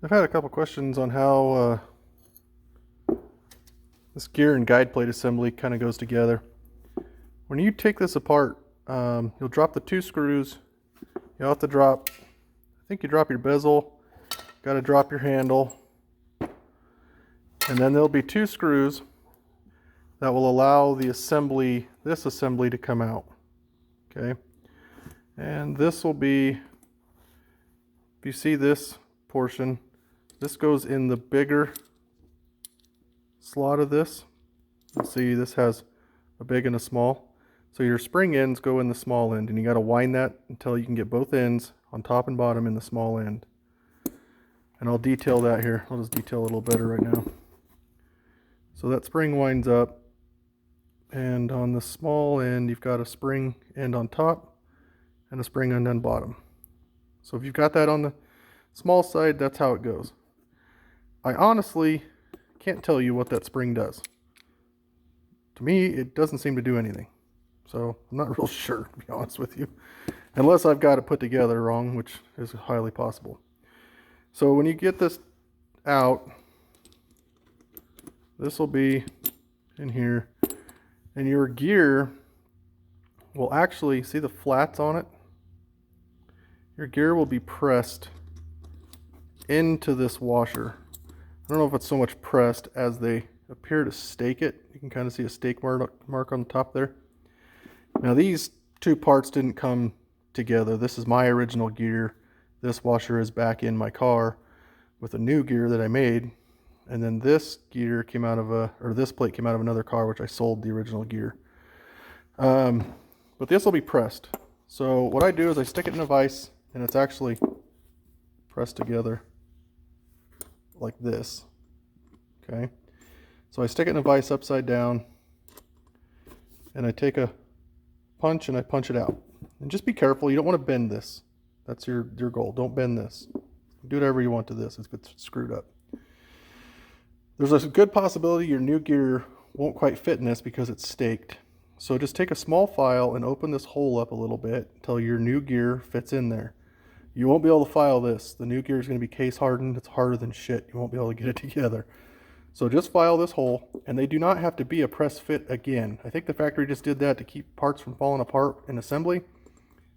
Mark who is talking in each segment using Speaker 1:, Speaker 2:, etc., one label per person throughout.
Speaker 1: I've had a couple questions on how this gear and guide plate assembly kind of goes together. When you take this apart, you'll drop the two screws. You'll have to drop, I think you drop your bezel, got to drop your handle, and then there'll be two screws that will allow the assembly, this assembly, to come out. Okay, and this will be, if you see this portion, this goes in the bigger slot of this. You'll see this has a big and a small. So your spring ends go in the small end, and you got to wind that until you can get both ends on top and bottom in the small end. And I'll detail that here. I'll just detail a little better right now. So that spring winds up, and on the small end you've got a spring end on top and a spring end on bottom. So if you've got that on the small side, that's how it goes. I honestly can't tell you what that spring does. To me, it doesn't seem to do anything. So I'm not real sure, to be honest with you. Unless I've got it put together wrong, which is highly possible. So when you get this out, this will be in here. And your gear will actually, see the flats on it? Your gear will be pressed into this washer. I don't know if it's so much pressed as they appear to stake it. You can kind of see a stake mark on the top there. Now these two parts didn't come together. This is my original gear. This washer is back in my car with a new gear that I made. And then this gear came out of this plate came out of another car, which I sold the original gear. But this will be pressed. So what I do is I stick it in a vise, and it's actually pressed together like this. Okay. So I stick it in a vise upside down, and I take a punch and I punch it out. And just be careful, you don't want to bend this. That's your goal. Don't bend this. Do whatever you want to this if it's screwed up. There's a good possibility your new gear won't quite fit in this because it's staked. So just take a small file and open this hole up a little bit until your new gear fits in there. You won't be able to file this. The new gear is going to be case hardened. It's harder than shit. You won't be able to get it together. So just file this hole, and they do not have to be a press fit again. I think the factory just did that to keep parts from falling apart in assembly,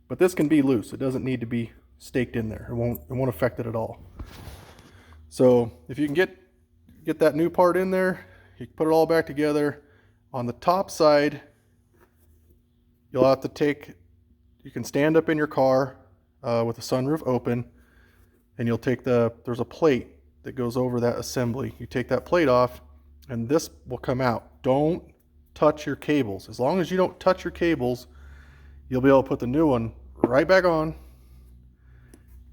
Speaker 1: but this can be loose. It doesn't need to be staked in there. It won't affect it at all. So if you can get that new part in there, you can put it all back together. On the top side, you'll have to you can stand up in your car with the sunroof open, and you'll take there's a plate that goes over that assembly. You take that plate off, and this will come out. Don't touch your cables. As long as you don't touch your cables, you'll be able to put the new one right back on.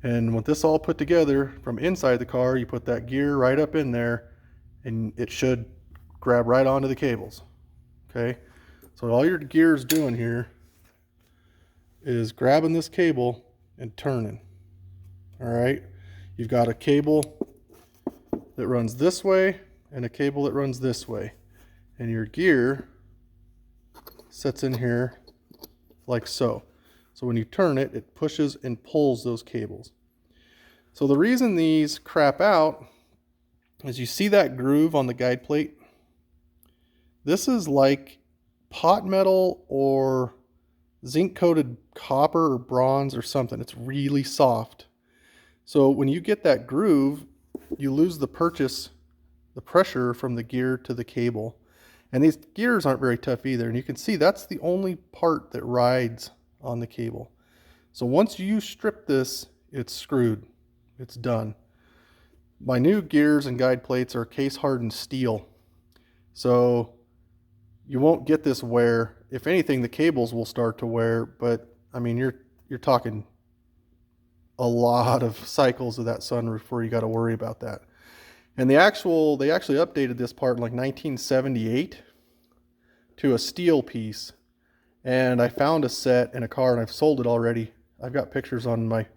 Speaker 1: And with this all put together from inside the car, you put that gear right up in there, and it should grab right onto the cables. Okay, so all your gear is doing here is grabbing this cable and turning. All right, you've got a cable that runs this way and a cable that runs this way, and your gear sits in here like so. So when you turn it, it pushes and pulls those cables. So the reason these crap out is, you see that groove on the guide plate? This is like pot metal or zinc coated copper or bronze or something. It's really soft. So when you get that groove, you lose the pressure from the gear to the cable. And these gears aren't very tough either. And you can see that's the only part that rides on the cable. So once you strip this, it's screwed. It's done. My new gears and guide plates are case hardened steel. So you won't get this wear. If anything, the cables will start to wear, but I mean, you're talking a lot of cycles of that sunroof before you got to worry about that. And they actually updated this part in like 1978 to a steel piece. And I found a set in a car, and I've sold it already. I've got pictures on my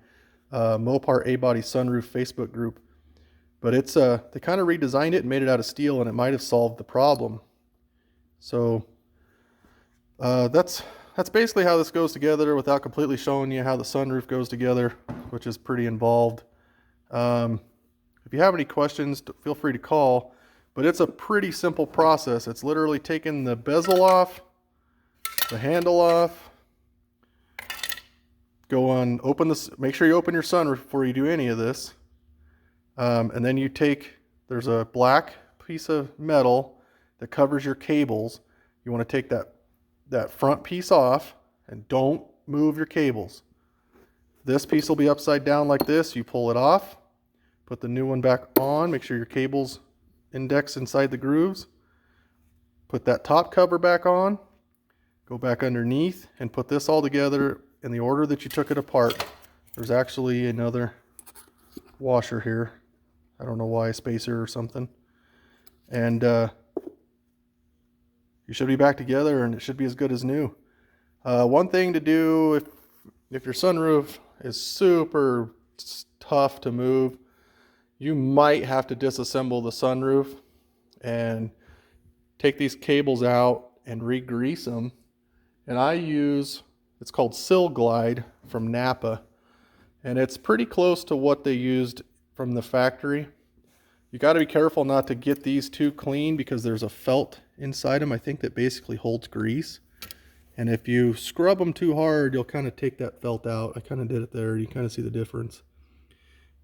Speaker 1: Mopar A-body sunroof Facebook group. But it's they kind of redesigned it and made it out of steel, and it might have solved the problem. So that's basically how this goes together without completely showing you how the sunroof goes together, which is pretty involved. If you have any questions, feel free to call. But it's a pretty simple process. It's literally taking the bezel off, the handle off, go on, open this, make sure you open your sunroof before you do any of this. And then you take, there's a black piece of metal that covers your cables. You want to take that front piece off and don't move your cables. This piece will be upside down like this. You pull it off, put the new one back on, make sure your cables index inside the grooves. Put that top cover back on, go back underneath and put this all together in the order that you took it apart. There's actually another washer here. I don't know why, a spacer or something. And you should be back together and it should be as good as new. One thing to do if your sunroof is super tough to move, you might have to disassemble the sunroof and take these cables out and re-grease them. And I use, it's called Sill Glide from Napa, and it's pretty close to what they used from the factory. You got to be careful not to get these too clean because there's a felt inside them, I think, that basically holds grease. And if you scrub them too hard, you'll kind of take that felt out. I kind of did it there. You kind of see the difference.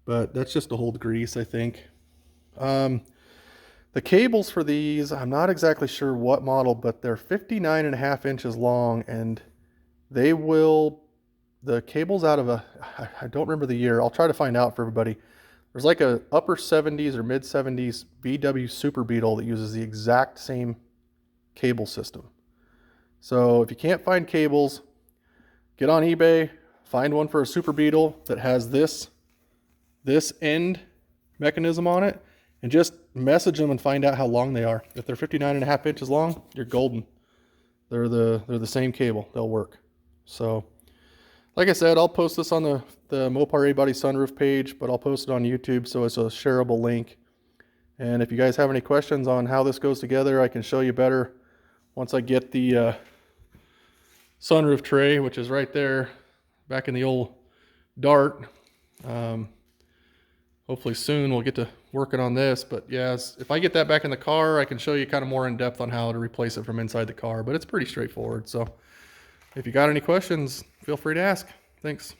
Speaker 1: But that's just to hold grease, I think. The cables for these, I'm not exactly sure what model, but they're 59.5 inches long, and they will, the cables out of I don't remember the year. I'll try to find out for everybody. There's like a upper 70s or mid 70s VW Super Beetle that uses the exact same cable system. So if you can't find cables, get on eBay, find one for a Super Beetle that has this end mechanism on it, and just message them and find out how long they are. If they're 59.5 inches long, you're golden. They're the same cable. They'll work. So, like I said, I'll post this on the Mopar A-Body sunroof page, but I'll post it on YouTube so it's a shareable link. And if you guys have any questions on how this goes together, I can show you better once I get the sunroof tray, which is right there back in the old Dart. Hopefully soon we'll get to working on this, but yeah, if I get that back in the car, I can show you kind of more in depth on how to replace it from inside the car, but it's pretty straightforward. So if you got any questions, feel free to ask. Thanks.